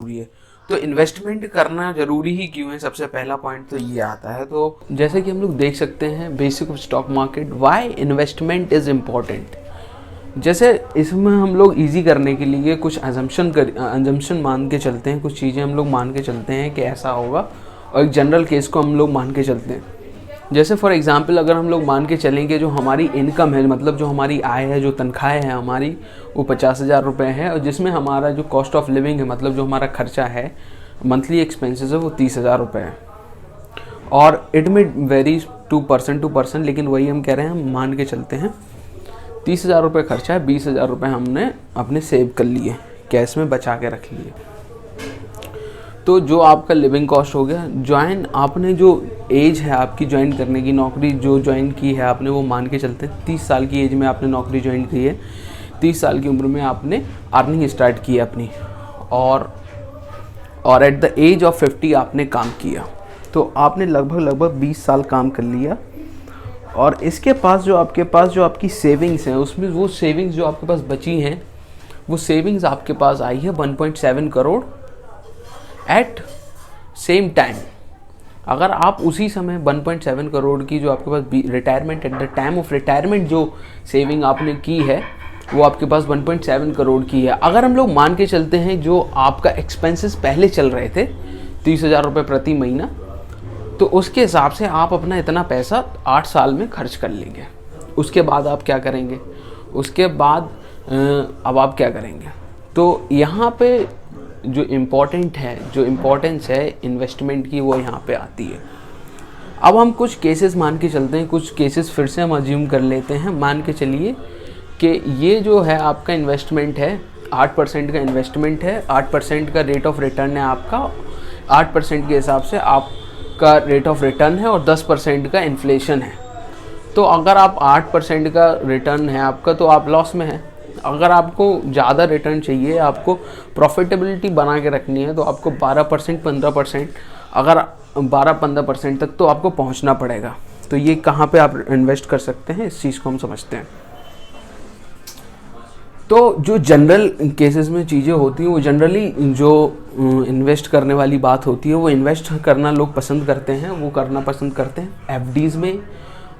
ज़रूरी है। तो इन्वेस्टमेंट करना ज़रूरी ही क्यों है, सबसे पहला पॉइंट तो ये आता है। तो जैसे कि हम लोग देख सकते हैं basic of stock market, why investment is important. जैसे इसमें हम लोग इजी करने के लिए कुछ अजम्पशन मान के चलते हैं, कुछ चीज़ें हम लोग मान के चलते हैं कि ऐसा होगा, और एक जनरल केस को हम लोग मान के चलते हैं। जैसे फॉर एग्जांपल अगर हम लोग मान के चलेंगे जो हमारी इनकम है, मतलब जो हमारी आय है, जो तनख्वाह है हमारी, वो 50,000 रुपये है, और जिसमें हमारा जो कॉस्ट ऑफ लिविंग है, मतलब जो हमारा खर्चा है, मंथली एक्सपेंसेस है, वो 30,000 रुपये है। और इट में वेरीज टू पर्सन, लेकिन वही हम कह रहे हैं, हम मान के चलते हैं 30,000 रुपये खर्चा है, 20,000 रुपये हमने अपने सेव कर लिए, कैश में बचा के रख लिए। तो जो आपका लिविंग कॉस्ट हो गया, आपने जो एज है आपकी ज्वाइन करने की, नौकरी जो ज्वाइन की है आपने, वो मान के चलते हैं 30 साल की एज में आपने नौकरी ज्वाइन की है, 30 साल की उम्र में आपने अर्निंग स्टार्ट की है अपनी, और एट द एज ऑफ 50 आपने काम किया। तो आपने लगभग 20 साल काम कर लिया, और इसके पास जो आपकी सेविंग्स हैं, उसमें वो सेविंग्स जो आपके पास बची हैं, वो सेविंग्स आपके पास आई है 1.7 करोड़ एट सेम टाइम। अगर आप उसी समय 1.7 करोड़ की जो आपके पास retirement, at the time of retirement जो सेविंग आपने की है, वो आपके पास 1.7 करोड़ की है। अगर हम लोग मान के चलते हैं जो आपका एक्सपेंसेस पहले चल रहे थे 30,000 रुपये प्रति महीना, तो उसके हिसाब से आप अपना इतना पैसा 8 साल में खर्च कर लेंगे। उसके बाद आप क्या करेंगे, उसके बाद अब आप क्या करेंगे। तो यहाँ पे जो इम्पोर्टेंस है इन्वेस्टमेंट की, वो यहाँ पे आती है। अब हम कुछ केसेस मान के चलते हैं, कुछ केसेस फिर से हम अज्यूम कर लेते हैं। मान के चलिए कि ये जो है आपका इन्वेस्टमेंट है, 8% का इन्वेस्टमेंट है, 8% का रेट ऑफ रिटर्न है आपका, 8% के हिसाब से आपका रेट ऑफ रिटर्न है, और 10% का इन्फ्लेशन है। तो अगर आप 8% का रिटर्न है आपका, तो आप लॉस में हैं। अगर आपको ज़्यादा रिटर्न चाहिए, आपको प्रॉफिटेबिलिटी बना के रखनी है, तो आपको 12%, 15%, अगर 12-15% तक तो आपको पहुंचना पड़ेगा। तो ये कहाँ पे आप इन्वेस्ट कर सकते हैं, इस चीज़ को हम समझते हैं। तो जो जनरल केसेस में चीज़ें होती हैं, वो जनरली जो इन्वेस्ट करने वाली बात होती है, वो इन्वेस्ट करना लोग पसंद करते हैं, वो करना पसंद करते हैं एफडीज़ में,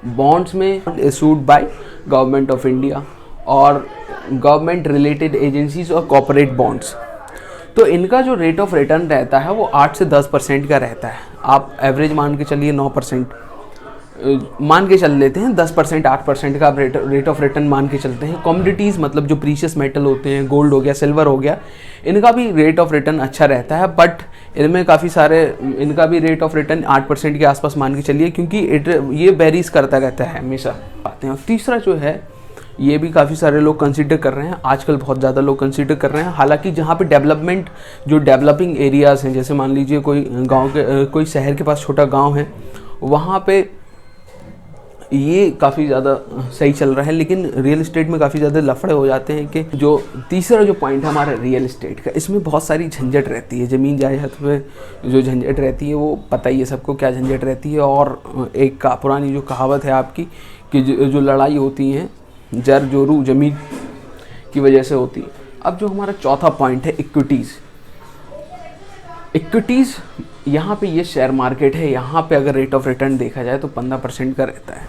बॉन्ड्स में issued by government of India, और गवर्नमेंट रिलेटेड एजेंसीज और कॉर्पोरेट बॉन्ड्स। तो इनका जो रेट ऑफ रिटर्न रहता है वो 8 से 10% का रहता है। आप एवरेज मान के चलिए 9% मान के चल लेते हैं, 10% 8% का रेट ऑफ रिटर्न मान के चलते हैं। कमोडिटीज़ मतलब जो प्रीशियस मेटल होते हैं, गोल्ड हो गया, सिल्वर हो गया, इनका भी रेट ऑफ रिटर्न अच्छा रहता है, बट इनमें काफ़ी सारे, इनका भी रेट ऑफ रिटर्न 8% के आसपास मान के चलिए, क्योंकि ये वेरीज करता रहता है हमेशा आते हैं। और तीसरा जो है, ये भी काफ़ी सारे लोग कंसीडर कर रहे हैं, आजकल बहुत ज़्यादा लोग कंसीडर कर रहे हैं। हालांकि जहाँ पे डेवलपमेंट, जो डेवलपिंग एरियाज़ हैं, जैसे मान लीजिए कोई शहर के पास छोटा गांव है, वहाँ पे ये काफ़ी ज़्यादा सही चल रहा है। लेकिन रियल इस्टेट में काफ़ी ज़्यादा लफड़े हो जाते हैं कि जो तीसरा जो पॉइंट है हमारा रियल इस्टेट का, इसमें बहुत सारी झंझट रहती है। ज़मीन जायदाद में जो झंझट रहती है, वो पता ही है सबको क्या झंझट रहती है। और एक पुरानी जो कहावत है आपकी कि जो लड़ाई होती है जर जोरू ज़मीन की वजह से होती है। अब जो हमारा चौथा पॉइंट है इक्विटीज़, यहाँ पे ये शेयर मार्केट है। यहाँ पे अगर रेट ऑफ रिटर्न देखा जाए तो 15% का रहता है,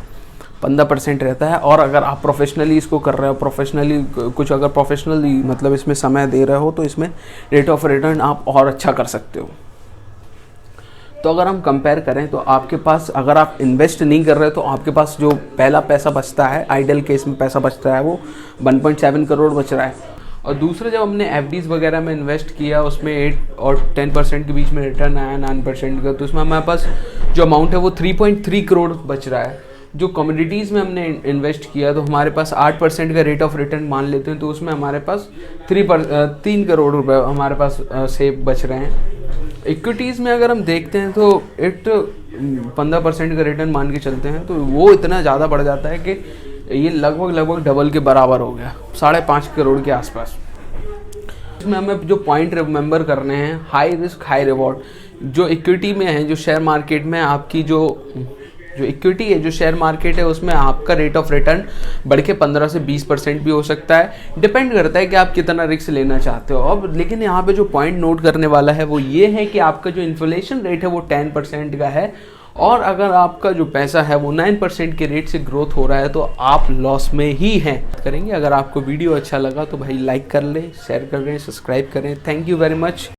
15% रहता है। और अगर आप प्रोफेशनली इसको कर रहे हो, प्रोफेशनली मतलब इसमें समय दे रहे हो, तो इसमें रेट ऑफ रिटर्न आप और अच्छा कर सकते हो। तो अगर हम कंपेयर करें तो आपके पास, अगर आप इन्वेस्ट नहीं कर रहे तो आपके पास जो पहला पैसा बचता है, आइडल केस में पैसा बचता है, वो 1.7 करोड़ बच रहा है। और दूसरा, जब हमने एफडीज़ वगैरह में इन्वेस्ट किया, उसमें 8 और 10% के बीच में रिटर्न आया 9% का, तो उसमें हमारे पास जो अमाउंट है वो 3.3 करोड़ बच रहा है। जो कमोडिटीज़ में हमने इन्वेस्ट किया, तो हमारे पास 8% का रेट ऑफ रिटर्न मान लेते हैं, तो उसमें हमारे पास 3 करोड़ रुपए हमारे पास सेव बच रहे हैं। इक्विटीज़ में अगर हम देखते हैं तो 15% का रिटर्न मान के चलते हैं, तो वो इतना ज़्यादा बढ़ जाता है कि ये लगभग डबल के बराबर हो गया, 5.5 करोड़ के आसपास। इसमें हमें जो पॉइंट रिमेंबर करने हैं, हाई रिस्क हाई रिवॉर्ड। जो इक्विटी में है, जो शेयर मार्केट में आपकी जो जो इक्विटी है, जो शेयर मार्केट है, उसमें आपका रेट ऑफ रिटर्न बढ़ के 15 से 20% भी हो सकता है। डिपेंड करता है कि आप कितना रिस्क लेना चाहते हो। अब लेकिन यहाँ पे जो पॉइंट नोट करने वाला है वो ये है कि आपका जो इन्फ्लेशन रेट है वो 10% का है, और अगर आपका जो पैसा है वो 9% के रेट से ग्रोथ हो रहा है तो आप लॉस में ही हैं। करेंगे, अगर आपको वीडियो अच्छा लगा तो भाई लाइक कर लें, शेयर कर लें, सब्सक्राइब करें। Thank you very much.